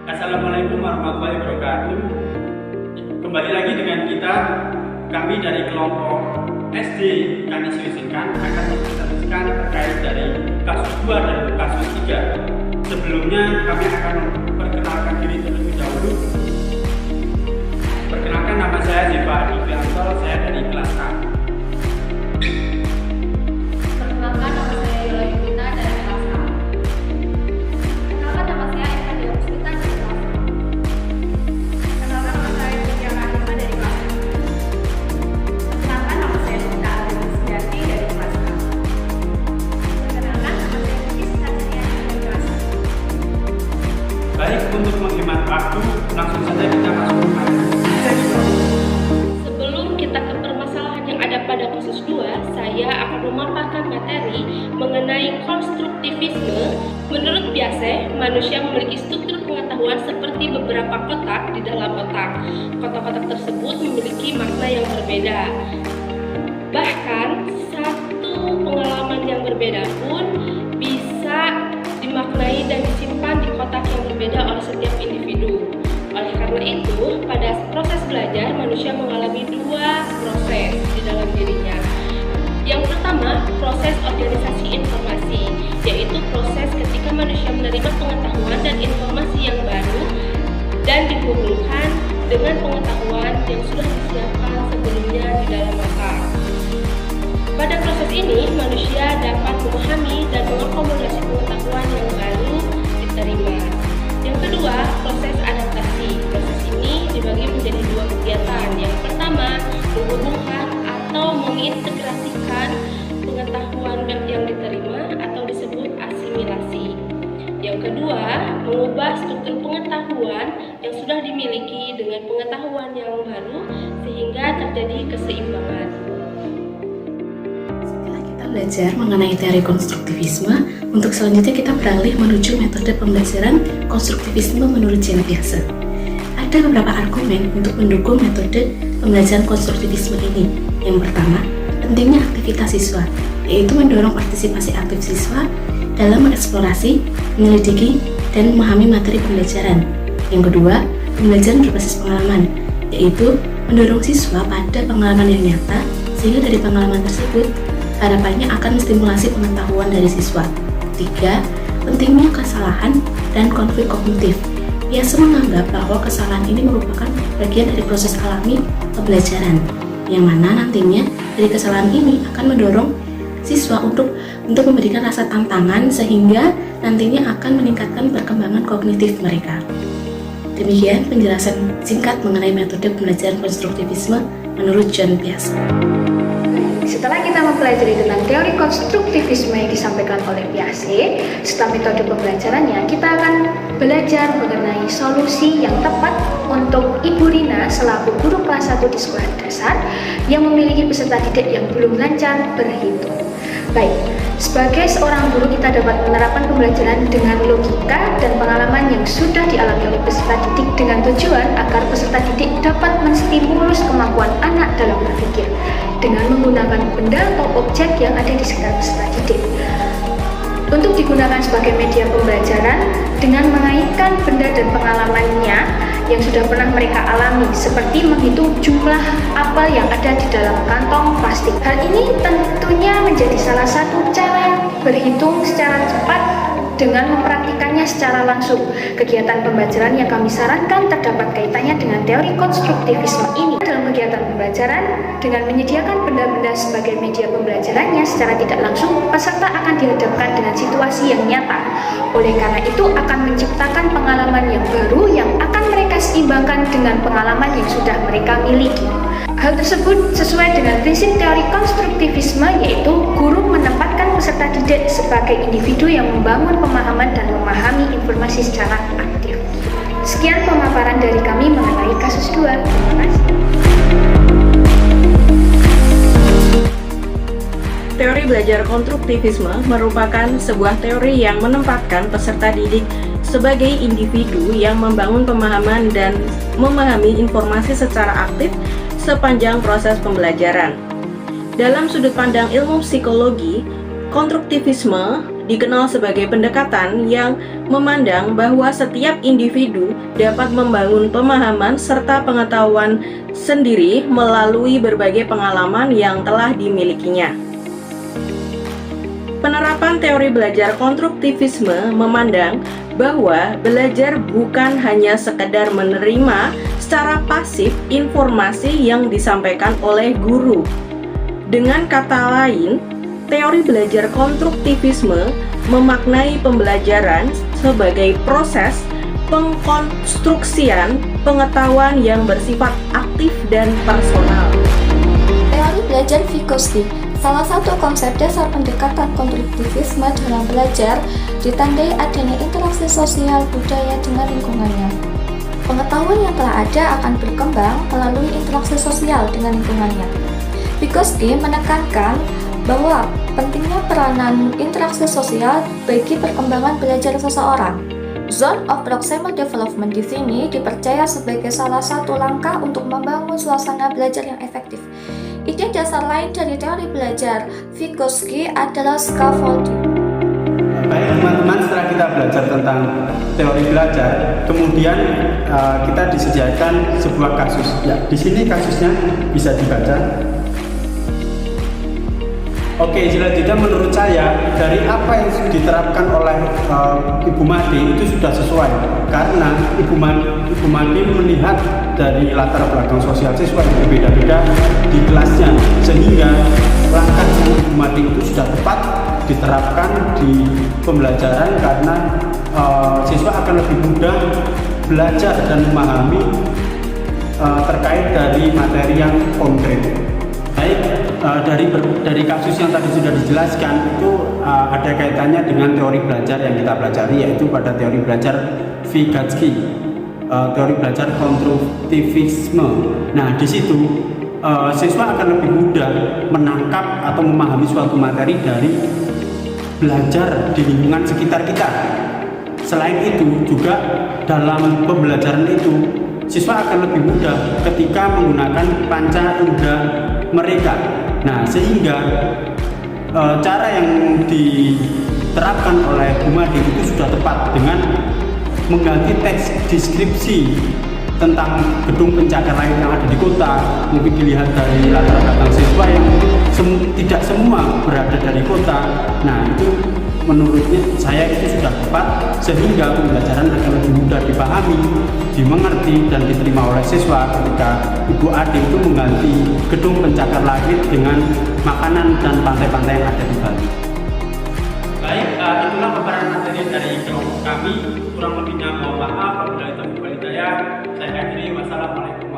Assalamualaikum warahmatullahi wabarakatuh. Kembali lagi dengan kita, kami dari kelompok SD Kanis Wisinkan akan mempresentasikan terkait dari kasus 2 dan kasus 3. Sebelumnya kami akan memperkenalkan diri terlebih dahulu. Perkenalkan, nama saya Ziva Adifianto, saya dari kelas A. Perkenalkan, nama saya Yola Yunita dari kelas A. Perkenalkan, nama saya Eka Dia Puspita dari kelas A. Perkenalkan, nama saya Putri Akarima dari kelas A. Perkenalkan, nama saya Sinta Aryani dari kelas A. Perkenalkan, nama saya Putri Sinta dari kelas A. Baik, untuk menghemat waktu, langsung saja kita masuk ke materi. Sebelum kita ke permasalahan yang ada pada kasus 2, saya akan memaparkan materi mengenai konstruktivisme. Menurut Piaget, manusia memiliki struktur pengetahuan seperti beberapa kotak di dalam otak. Kotak-kotak tersebut memiliki makna yang berbeda. Bahkan, satu pengalaman yang berbeda pun bisa dimaknai dan disimpan di kotak yang berbeda oleh setiap individu. Oleh karena itu, pada proses belajar, manusia mengalami 2 proses di dalam dirinya. Yang pertama, proses organisasi informasi, yaitu proses ketika manusia menerima pengetahuan dan informasi yang baru dan dihubungkan dengan pengetahuan yang sudah disiapkan sebelumnya di dalam otak. Pada proses ini, manusia dapat memahami dan mengakomodasi pengetahuan yang baru diterima. Yang kedua, proses adaptasi. Proses ini dibagi menjadi 2 kegiatan. Yang pertama, menghubungkan atau mengintegrasikan pengetahuan yang diterima atau disebut asimilasi. Yang kedua, mengubah struktur pengetahuan yang sudah dimiliki dengan pengetahuan yang baru sehingga terjadi keseimbangan. Belajar mengenai teori konstruktivisme, untuk selanjutnya kita beralih menuju metode pembelajaran konstruktivisme menurut Jean Piaget. Ada beberapa argumen untuk mendukung metode pembelajaran konstruktivisme ini. Yang pertama, pentingnya aktivitas siswa, yaitu mendorong partisipasi aktif siswa dalam mengeksplorasi, menyelidiki, dan memahami materi pembelajaran. Yang kedua, pembelajaran berbasis pengalaman, yaitu mendorong siswa pada pengalaman yang nyata, sehingga dari pengalaman tersebut harapannya akan menstimulasi pengetahuan dari siswa. 3. Pentingnya kesalahan dan konflik kognitif. Piaget menganggap bahwa kesalahan ini merupakan bagian dari proses alami pembelajaran, yang mana nantinya dari kesalahan ini akan mendorong siswa untuk memberikan rasa tantangan sehingga nantinya akan meningkatkan perkembangan kognitif mereka. Demikian penjelasan singkat mengenai metode pembelajaran konstruktivisme menurut Jean Piaget. Setelah kita mempelajari tentang teori konstruktivisme yang disampaikan oleh Piaget, setelah metode pembelajarannya, kita akan belajar mengenai solusi yang tepat untuk Ibu Rina selaku guru kelas 1 di sekolah dasar yang memiliki peserta didik yang belum lancar berhitung. Baik, sebagai seorang guru kita dapat menerapkan pembelajaran dengan logika dan pengalaman yang sudah dialami oleh peserta didik dengan tujuan agar peserta didik dapat menstimulus kemampuan anak dalam berpikir dengan menggunakan benda atau objek yang ada di sekitar peserta didik. Untuk digunakan sebagai media pembelajaran dengan mengaitkan benda dan pengalamannya yang sudah pernah mereka alami, seperti menghitung jumlah apel yang ada di dalam kantong plastik. Hal ini tentunya menjadi salah satu cara berhitung secara cepat dengan mempraktikannya secara langsung. Kegiatan pembelajaran yang kami sarankan terdapat kaitannya dengan teori konstruktivisme ini. Dalam kegiatan pembelajaran, dengan menyediakan benda-benda sebagai media pembelajarannya secara tidak langsung, peserta akan dihadapkan dengan situasi yang nyata. Oleh karena itu, akan menciptakan pengalaman yang baru yang akan mereka seimbangkan dengan pengalaman yang sudah mereka miliki. Hal tersebut sesuai dengan prinsip teori konstruktivisme, yaitu guru menempatkan peserta didik sebagai individu yang membangun pemahaman dan memahami informasi secara aktif. Sekian pemaparan dari kami mengenai kasus 2. Terima kasih. Teori belajar konstruktivisme merupakan sebuah teori yang menempatkan peserta didik sebagai individu yang membangun pemahaman dan memahami informasi secara aktif sepanjang proses pembelajaran. Dalam sudut pandang ilmu psikologi, konstruktivisme dikenal sebagai pendekatan yang memandang bahwa setiap individu dapat membangun pemahaman serta pengetahuan sendiri melalui berbagai pengalaman yang telah dimilikinya. Penerapan teori belajar konstruktivisme memandang bahwa belajar bukan hanya sekedar menerima secara pasif informasi yang disampaikan oleh guru. Dengan kata lain, teori belajar konstruktivisme memaknai pembelajaran sebagai proses pengkonstruksian pengetahuan yang bersifat aktif dan personal. Teori belajar Vygotsky, salah satu konsep dasar pendekatan konstruktivisme dalam belajar, ditandai adanya interaksi sosial budaya dengan lingkungannya. Pengetahuan yang telah ada akan berkembang melalui interaksi sosial dengan lingkungannya. Vygotsky menekankan bahwa pentingnya peranan interaksi sosial bagi perkembangan belajar seseorang. Zone of proximal development di sini dipercaya sebagai salah satu langkah untuk membangun suasana belajar yang efektif. Ide dasar lain dari teori belajar Vygotsky adalah scaffolding. Baik teman-teman, setelah kita belajar tentang teori belajar, kemudian kita disediakan sebuah kasus. Ya, di sini kasusnya bisa dibaca. Oke, selanjutnya menurut saya dari apa yang diterapkan oleh Ibu Made itu sudah sesuai, karena Ibu Made melihat dari latar belakang sosial siswa yang berbeda-beda di kelasnya, sehingga langkah Ibu Made itu sudah tepat diterapkan di pembelajaran karena siswa akan lebih mudah belajar dan memahami terkait dari materi yang konkret. Baik, dari kasus yang tadi sudah dijelaskan itu ada kaitannya dengan teori belajar yang kita pelajari, yaitu pada teori belajar Vygotsky, teori belajar konstruktivisme. Nah, di situ siswa akan lebih mudah menangkap atau memahami suatu materi dari belajar di lingkungan sekitar kita. Selain itu juga dalam pembelajaran itu siswa akan lebih mudah ketika menggunakan panca indera mereka. Nah, sehingga cara yang diterapkan oleh Bu Made itu sudah tepat dengan mengganti teks deskripsi tentang gedung pencakar langit yang ada di kota. Mungkin dilihat dari latar belakang siswa yang tidak semua berada dari kota. Nah, itu menurutnya saya itu sudah tepat, sehingga pembelajaran akan lebih mudah dipahami, dimengerti, dan diterima oleh siswa ketika Ibu Ade itu mengganti gedung pencakar langit dengan makanan dan pantai-pantai yang ada di Bali. Baik, itulah paparan materi dari kelompok kami. Kurang lebihnya mohon maaf. Wabillahi taufiq wal hidayah. Saya akhiri, wassalamualaikum.